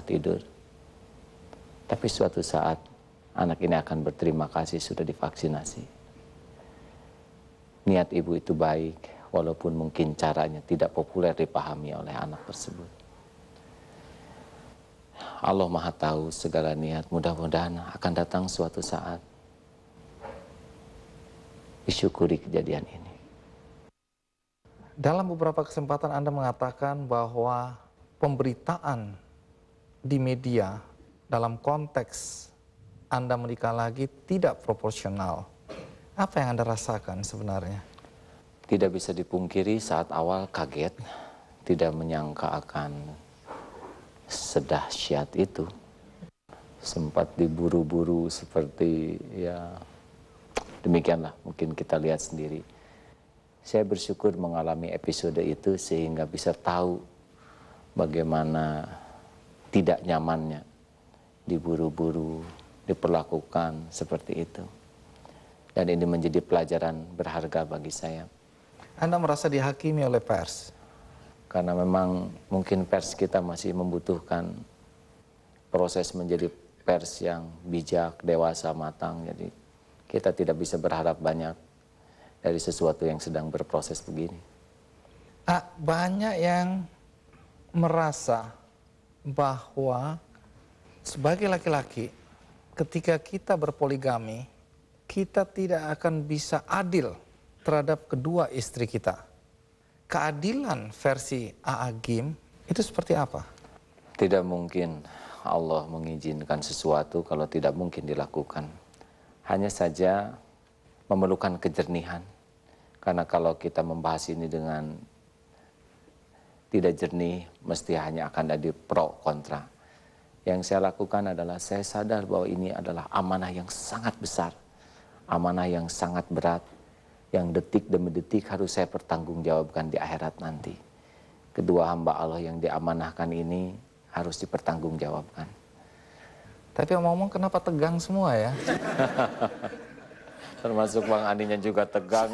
tidur. Tapi suatu saat anak ini akan berterima kasih sudah divaksinasi. Niat ibu itu baik, walaupun mungkin caranya tidak populer dipahami oleh anak tersebut. Allah Maha tahu segala niat, mudah-mudahan akan datang suatu saat. Disyukuri kejadian ini. Dalam beberapa kesempatan Anda mengatakan bahwa pemberitaan di media dalam konteks Anda menikah lagi tidak proporsional. Apa yang Anda rasakan sebenarnya? Tidak bisa dipungkiri saat awal kaget, tidak menyangka akan sedahsyat itu. Sempat diburu-buru seperti ya demikianlah, mungkin kita lihat sendiri. Saya bersyukur mengalami episode itu sehingga bisa tahu bagaimana tidak nyamannya diburu-buru, diperlakukan seperti itu. Dan ini menjadi pelajaran berharga bagi saya. Anda merasa dihakimi oleh pers? Karena memang mungkin pers kita masih membutuhkan proses menjadi pers yang bijak, dewasa, matang. Jadi kita tidak bisa berharap banyak dari sesuatu yang sedang berproses begini. Banyak yang merasa bahwa sebagai laki-laki ketika kita berpoligami, kita tidak akan bisa adil terhadap kedua istri kita. Keadilan versi AA Gim itu seperti apa? Tidak mungkin Allah mengizinkan sesuatu kalau tidak mungkin dilakukan. Hanya saja memerlukan kejernihan. Karena kalau kita membahas ini dengan tidak jernih, mesti hanya akan ada pro kontra. Yang saya lakukan adalah saya sadar bahwa ini adalah amanah yang sangat besar. Amanah yang sangat berat, yang detik demi detik harus saya pertanggungjawabkan di akhirat nanti. Kedua hamba Allah yang diamanahkan ini harus dipertanggungjawabkan. Tapi ngomong kenapa tegang semua ya? Termasuk Bang Aninya juga tegang.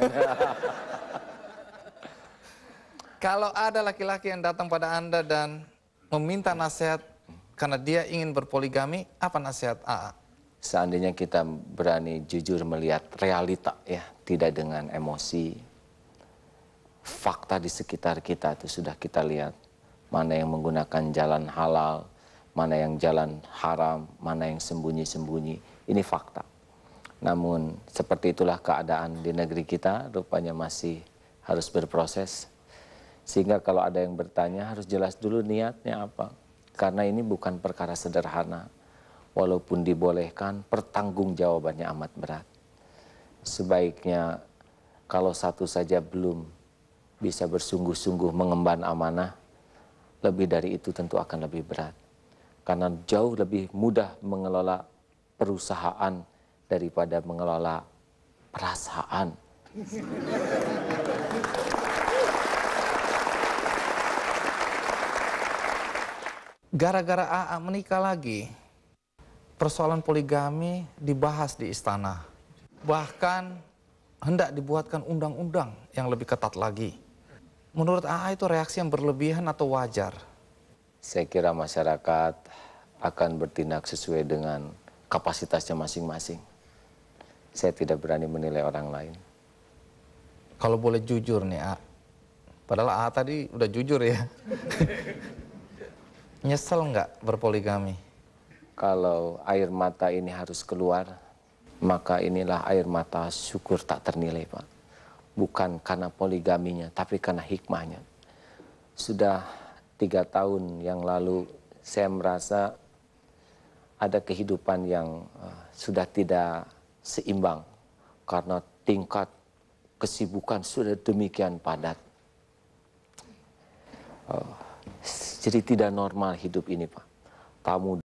Kalau ada laki-laki yang datang pada Anda dan meminta nasihat karena dia ingin berpoligami, apa nasihat AA? Seandainya kita berani jujur melihat realita ya, tidak dengan emosi. Fakta di sekitar kita itu sudah kita lihat. Mana yang menggunakan jalan halal, mana yang jalan haram, mana yang sembunyi-sembunyi. Ini fakta. Namun seperti itulah keadaan di negeri kita, rupanya masih harus berproses. Sehingga kalau ada yang bertanya harus jelas dulu niatnya apa. Karena ini bukan perkara sederhana. Walaupun dibolehkan, pertanggungjawabannya amat berat. Sebaiknya kalau satu saja belum bisa bersungguh-sungguh mengemban amanah, lebih dari itu tentu akan lebih berat. Karena jauh lebih mudah mengelola perusahaan daripada mengelola perasaan. Gara-gara AA menikah lagi, persoalan poligami dibahas di istana. Bahkan hendak dibuatkan undang-undang yang lebih ketat lagi. Menurut AA itu reaksi yang berlebihan atau wajar? Saya kira masyarakat akan bertindak sesuai dengan kapasitasnya masing-masing. Saya tidak berani menilai orang lain. Kalau boleh jujur nih, A. Padahal A tadi udah jujur ya. Nyesel nggak berpoligami? Kalau air mata ini harus keluar, maka inilah air mata syukur tak ternilai, Pak. Bukan karena poligaminya, tapi karena hikmahnya. Sudah 3 tahun yang lalu, saya merasa ada kehidupan yang sudah tidak seimbang karena tingkat kesibukan sudah demikian padat. Jadi tidak normal hidup ini, Pak. Tamu